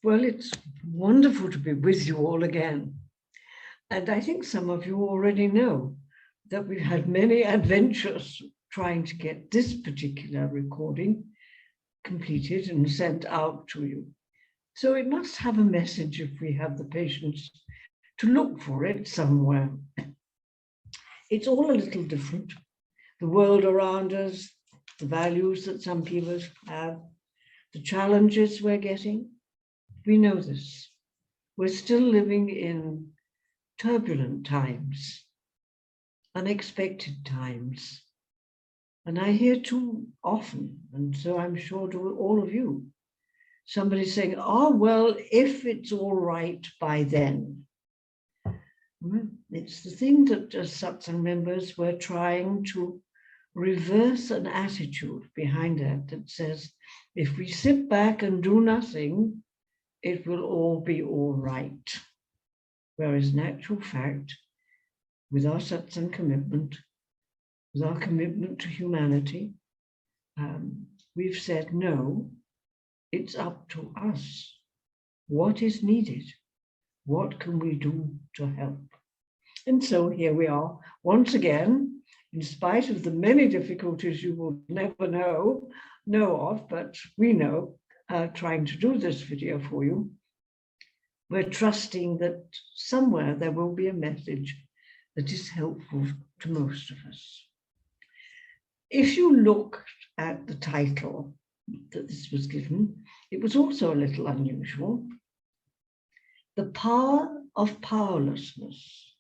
Well, it's wonderful to be with you all again. And I think some of you already know that we've had many adventures trying to get this particular recording completed and sent out to you. So it must have a message if we have the patience to look for it somewhere. It's all a little different. The world around us, the values that some people have, the challenges we're getting, we know this. We're still living in turbulent times, unexpected times. And I hear too often, and so I'm sure to all of you, somebody saying, oh, well, if it's all right by then. Well, it's the thing that as satsang members, we're trying to reverse an attitude behind that says, if we sit back and do nothing, it will all be all right. Whereas in actual fact, with our satsang commitment, with our commitment to humanity, we've said, no, it's up to us. What is needed? What can we do to help? And so here we are, once again, in spite of the many difficulties you will never know of, but we know, trying to do this video for you, we're trusting that somewhere there will be a message that is helpful to most of us. If you look at the title that this was given, it was also a little unusual. The Power of Powerlessness.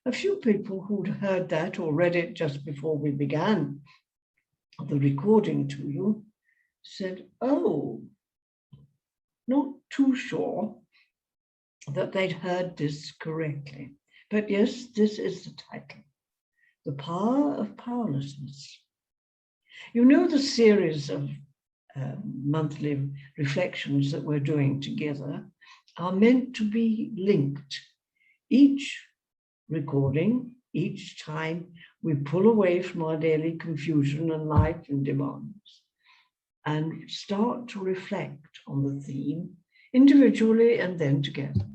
A few people who'd heard that or read it just before we began the recording to you said, oh, not too sure that they'd heard this correctly. But yes, this is the title, The Power of Powerlessness. You know the series of monthly reflections that we're doing together are meant to be linked. Each recording, each time we pull away from our daily confusion and life and demands and start to reflect on the theme individually and then together,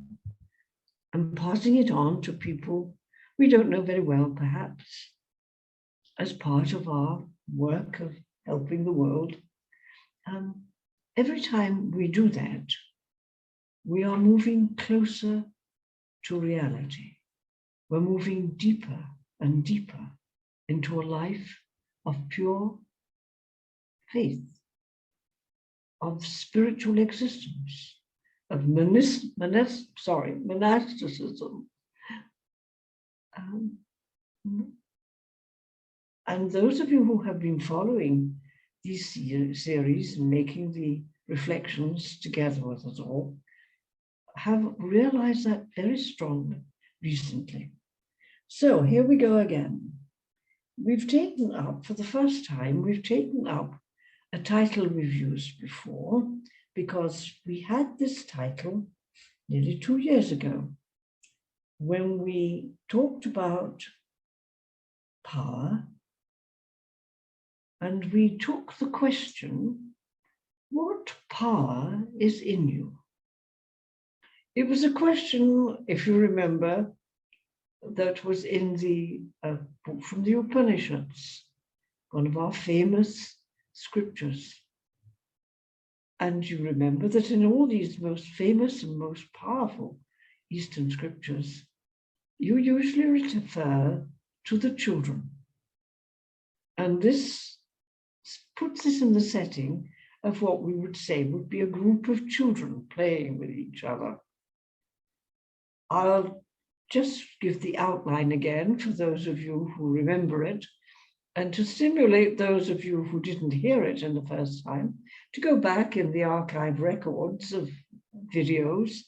and passing it on to people we don't know very well, perhaps, as part of our work of helping the world. Every time we do that, we are moving closer to reality. We're moving deeper and deeper into a life of pure faith, of spiritual existence, of monasticism. And those of you who have been following these series and making the reflections together with us all have realized that very strongly recently. So here we go again. We've taken up, for the first time, we've taken up a title we've used before, because we had this title nearly 2 years ago when we talked about power, and we took the question, what power is in you? It was a question, if you remember, that was in the book from the Upanishads, one of our famous scriptures. And you remember that in all these most famous and most powerful Eastern scriptures, you usually refer to the children. And this puts this in the setting of what we would say would be a group of children playing with each other. I'll just give the outline again for those of you who remember it, and to stimulate those of you who didn't hear it in the first time, to go back in the archive records of videos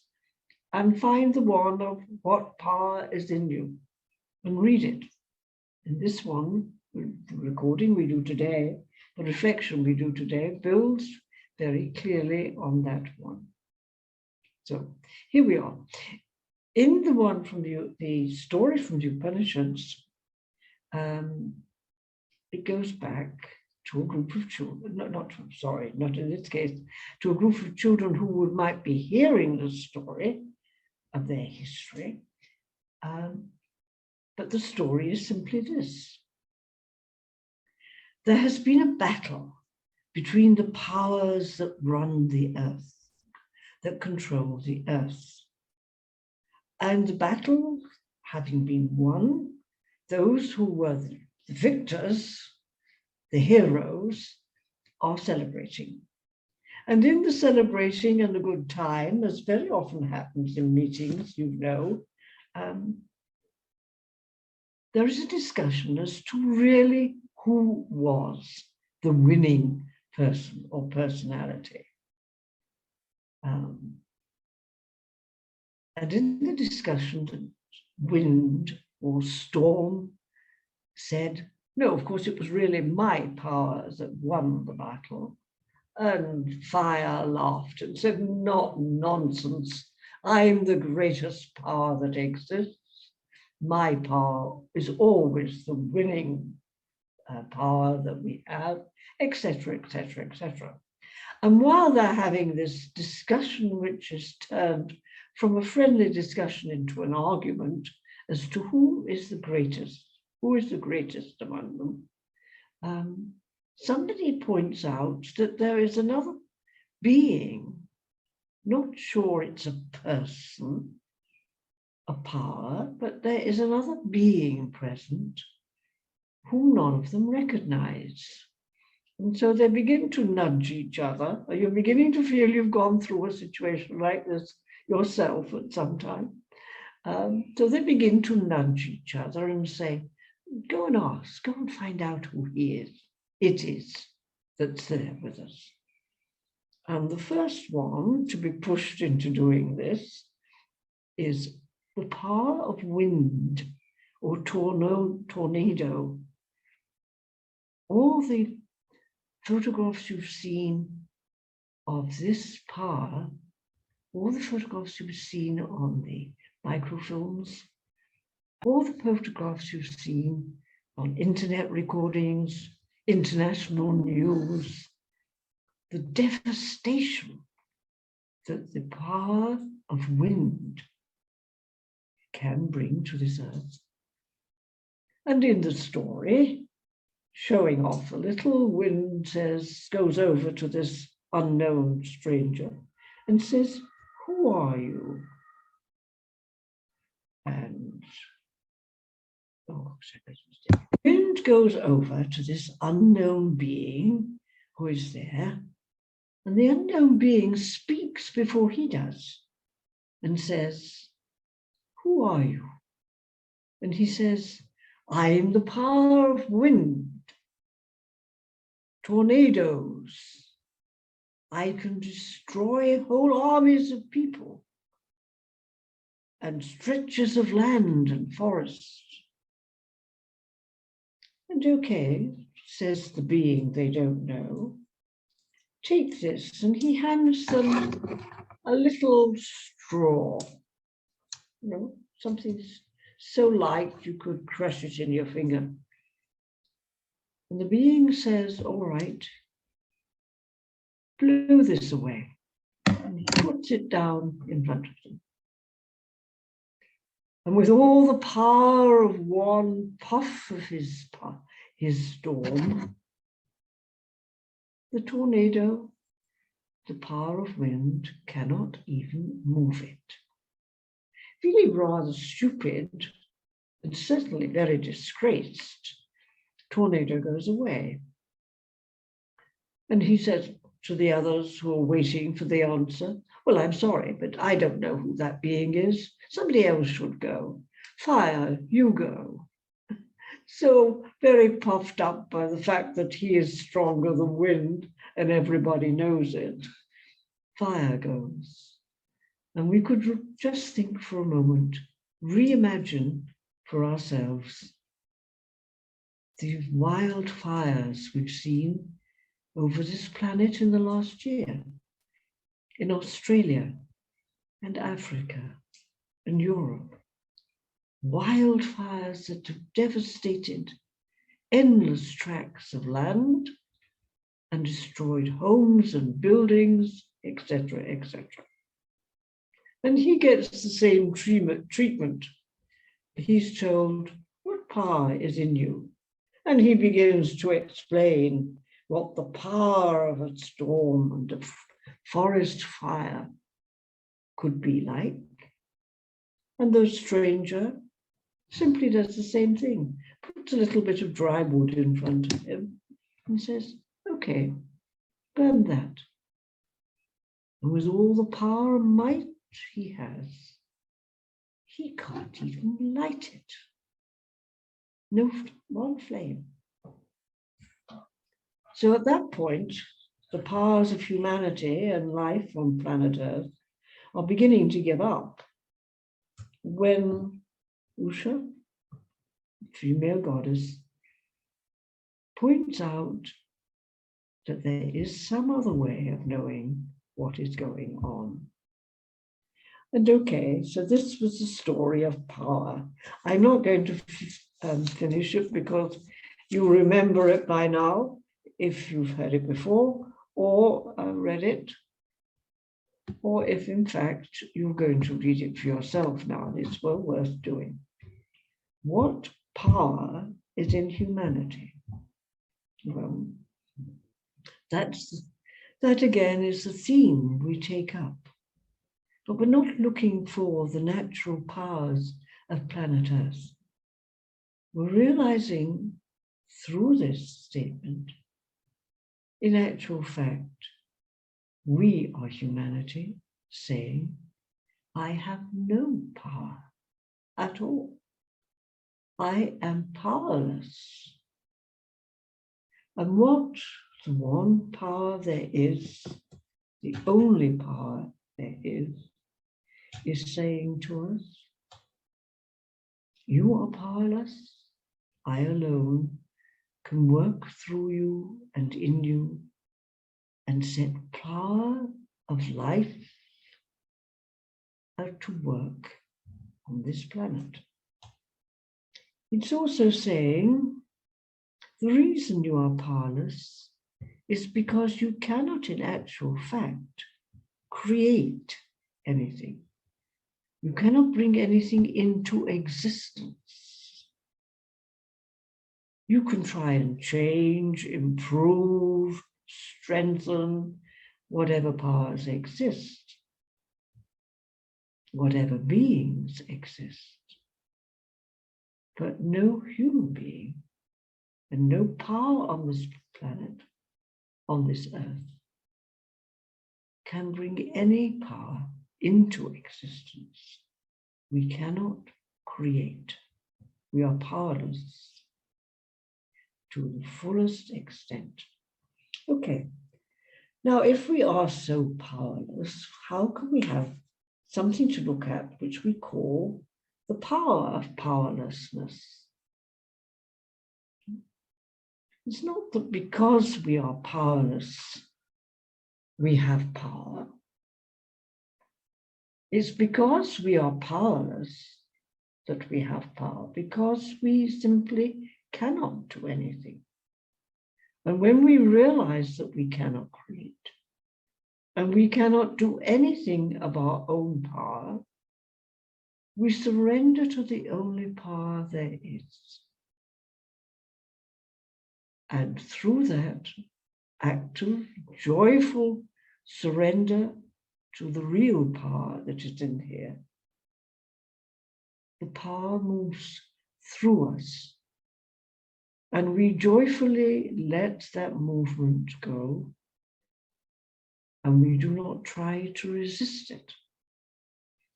and find the one of what power is in you and read it. And this one, the recording we do today, the reflection we do today, builds very clearly on that one. So here we are. In the one from the story from the Upanishads, it goes back to a group of children, not in this case, to a group of children who might be hearing the story of their history. But the story is simply this. There has been a battle between the powers that run the earth, that control the earth. And the battle having been won, those who were the victors, the heroes, are celebrating. And in the celebrating and the good time, as very often happens in meetings, you know, there is a discussion as to really who was the winning person or personality. And in the discussion, the wind or storm said, no, of course, it was really my power that won the battle. And fire laughed and said, not nonsense. I'm the greatest power that exists. My power is always the winning power that we have, etc., etc., etc. And while they're having this discussion, which is turned from a friendly discussion into an argument as to who is the greatest among them, somebody points out that there is another being, not sure it's a person, a power, but there is another being present whom none of them recognize. And so they begin to nudge each other. Are you beginning to feel you've gone through a situation like this yourself at some time? So they begin to nudge each other and say, go and ask, go and find out who it is that's there with us. And the first one to be pushed into doing this is the power of wind or tornado. All the photographs you've seen of this power, all the photographs you've seen on the microfilms, all the photographs you've seen on internet recordings, international news, the devastation that the power of wind can bring to this earth. And in the story, showing off a little, wind goes over to this unknown stranger and says, who are you? And wind goes over to this unknown being who is there, and the unknown being speaks before he does and says, who are you? And he says, I'm the power of wind, tornadoes. I can destroy whole armies of people and stretches of land and forests. And okay, says the being they don't know, take this, and he hands them a little straw, something so light you could crush it in your finger. And the being says, all right, blow this away. And he puts it down in front of them. And with all the power of one puff of his storm, the tornado, the power of wind, cannot even move it. Feeling rather stupid and certainly very disgraced, tornado goes away. And he says to the others who are waiting for the answer, well, I'm sorry, but I don't know who that being is. Somebody else should go. Fire, you go. So very puffed up by the fact that he is stronger than wind and everybody knows it, fire goes. And we could just think for a moment, reimagine for ourselves the wildfires we've seen over this planet in the last year, in Australia and Africa and Europe. Wildfires that have devastated endless tracts of land and destroyed homes and buildings, etc., etc. And he gets the same treatment. He's told, what power is in you? And he begins to explain what the power of a storm and a forest fire could be like. And the stranger simply does the same thing, puts a little bit of dry wood in front of him and says, okay, burn that. And with all the power and might he has, he can't even light it. No one flame. So at that point, the powers of humanity and life on planet Earth are beginning to give up when Usha, female goddess, points out that there is some other way of knowing what is going on. And okay, so this was the story of power. I'm not going to finish it because you remember it by now, if you've heard it before, or read it, or if in fact you're going to read it for yourself now, and it's well worth doing. What power is in humanity? Well, that again is the theme we take up. But we're not looking for the natural powers of planet Earth. We're realizing through this statement, in actual fact, we are humanity saying, I have no power at all. I am powerless. And what the one power there is, the only power there is saying to us, you are powerless. I alone can work through you and in you and set power of life out to work on this planet. It's also saying the reason you are powerless is because you cannot, in actual fact, create anything. You cannot bring anything into existence. You can try and change, improve, strengthen whatever powers exist, whatever beings exist. But no human being and no power on this planet, on this earth, can bring any power into existence. We cannot create. We are powerless to the fullest extent. Okay, now if we are so powerless, how can we have something to look at which we call the power of powerlessness? It's not that because we are powerless, we have power. It's because we are powerless that we have power, because we simply cannot do anything. And when we realize that we cannot create, and we cannot do anything of our own power, we surrender to the only power there is. And through that active, joyful surrender to the real power that is in here, the power moves through us. And we joyfully let that movement go, and we do not try to resist it.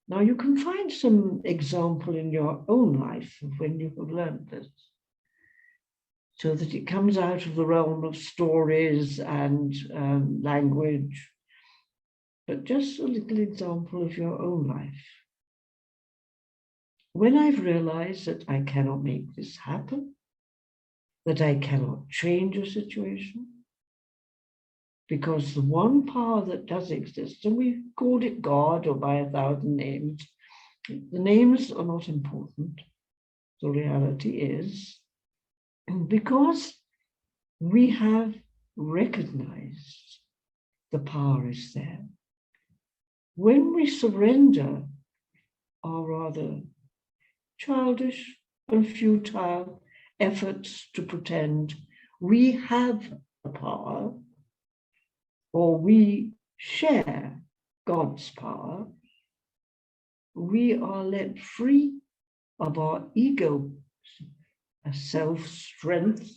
Now, you can find some example in your own life of when you have learned this, so that it comes out of the realm of stories and language, but just a little example of your own life. When I've realized that I cannot make this happen, that I cannot change a situation, because the one power that does exist, and we've called it God or by 1,000 names, the names are not important. The reality is, because we have recognize the power is there. When we surrender our rather childish and futile efforts to pretend we have the power or we share God's power, we are let free of our ego, self-strength,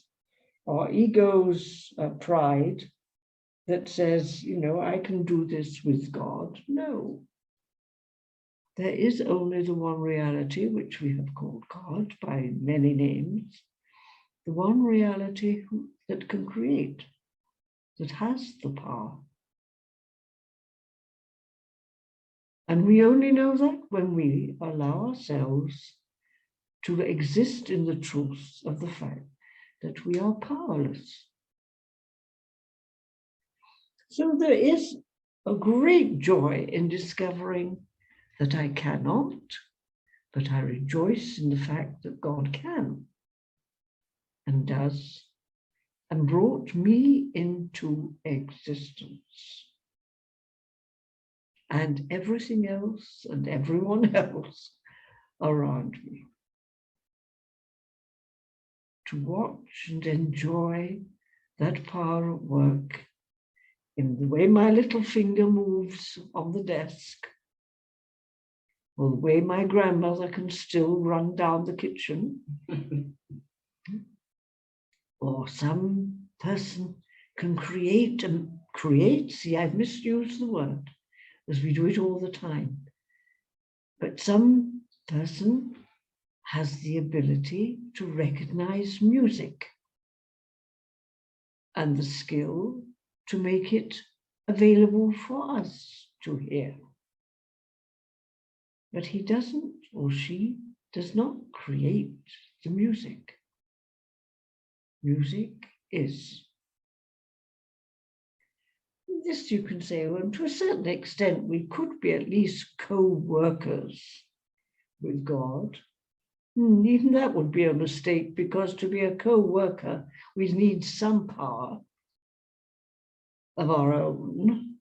our ego's pride that says, I can do this with God. No. There is only the one reality, which we have called God by many names, the one reality that can create, that has the power. And we only know that when we allow ourselves to exist in the truth of the fact that we are powerless. So there is a great joy in discovering that I cannot, but I rejoice in the fact that God can and does, and brought me into existence. And everything else and everyone else around me. To watch and enjoy that power at work in the way my little finger moves on the desk, or the way my grandmother can still run down the kitchen, or some person can create, see, I've misused the word, as we do it all the time. But some person has the ability to recognize music and the skill to make it available for us to hear. But he doesn't, or she does not create the music. Music is. This you can say, well, to a certain extent, we could be at least co-workers with God. Even that would be a mistake, because to be a co-worker, we need some power of our own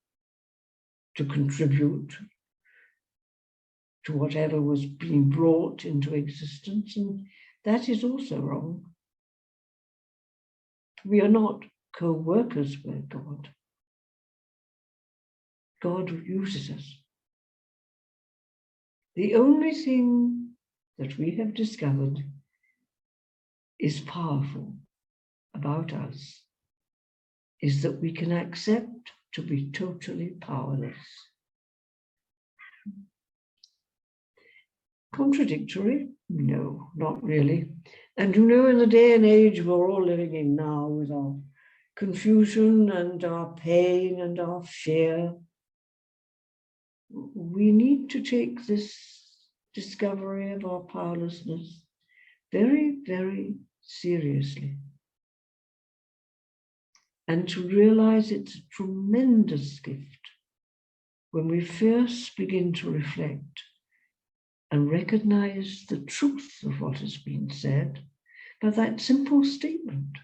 to contribute to whatever was being brought into existence, and that is also wrong. We are not co-workers with God. God uses us. The only thing that we have discovered is powerful about us is that we can accept to be totally powerless. Contradictory? No, not really. And in the day and age we're all living in now, with our confusion and our pain and our fear, we need to take this discovery of our powerlessness very, very seriously. And to realize it's a tremendous gift when we first begin to reflect and recognize the truth of what has been said by that simple statement.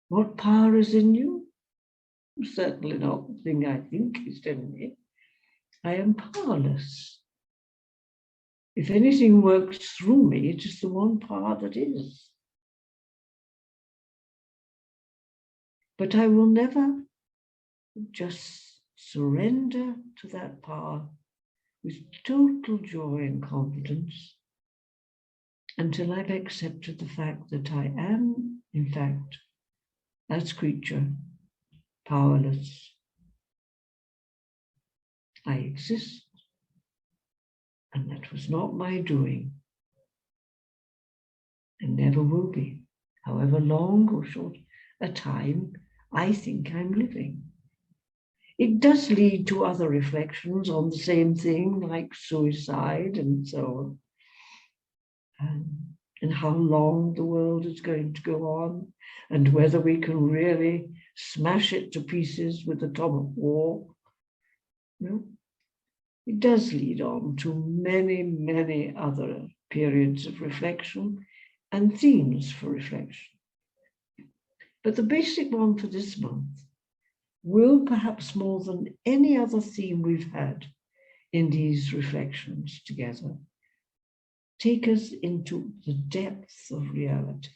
What power is in you? Certainly not the thing I think is in me. I am powerless. If anything works through me, it is the one power that is. But I will never just surrender to that power with total joy and confidence until I've accepted the fact that I am, in fact, as creature, powerless. I exist, and that was not my doing, and never will be, however long or short a time I think I'm living. It does lead to other reflections on the same thing, like suicide and so on, and how long the world is going to go on, and whether we can really smash it to pieces with atomic war. No, it does lead on to many, many other periods of reflection and themes for reflection. But the basic one for this month will, perhaps more than any other theme we've had in these reflections together, take us into the depth of reality,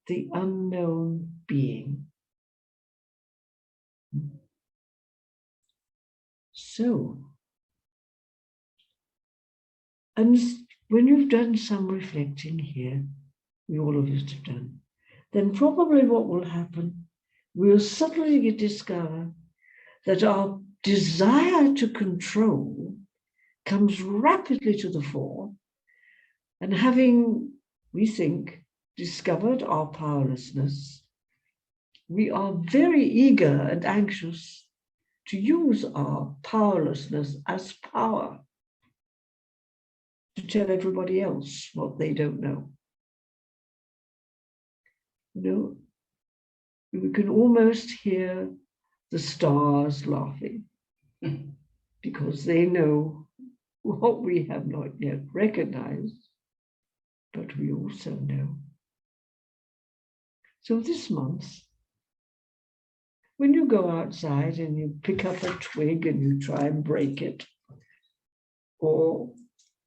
the unknown being. So, and when you've done some reflecting here, we all of us have done, then probably what will happen, we'll suddenly discover that our desire to control comes rapidly to the fore, and having, we think, discovered our powerlessness, we are very eager and anxious to use our powerlessness as power to tell everybody else what they don't know. You know, we can almost hear the stars laughing because they know what we have not yet recognized, but we also know. So this month, when you go outside and you pick up a twig and you try and break it, or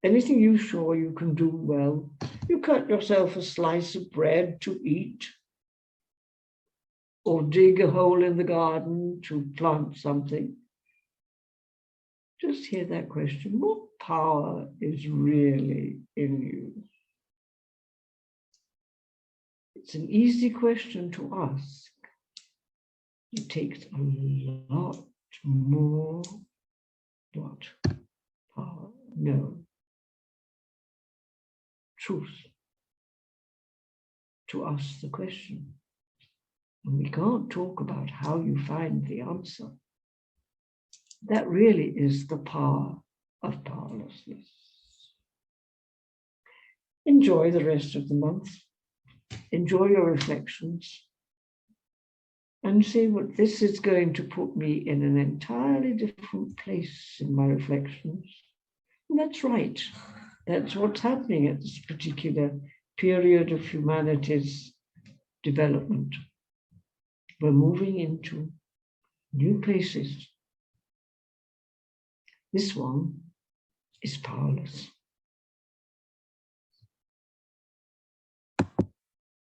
anything you're sure you can do well, you cut yourself a slice of bread to eat, or dig a hole in the garden to plant something. Just hear that question: what power is really in you? It's an easy question to ask. It takes a lot more what? Power? No. Truth to ask the question. And we can't talk about how you find the answer. That really is the power of powerlessness. Enjoy the rest of the month. Enjoy your reflections. And see what this is going to put me in an entirely different place in my reflections. And that's right. That's what's happening at this particular period of humanity's development. We're moving into new places. This one is powerless.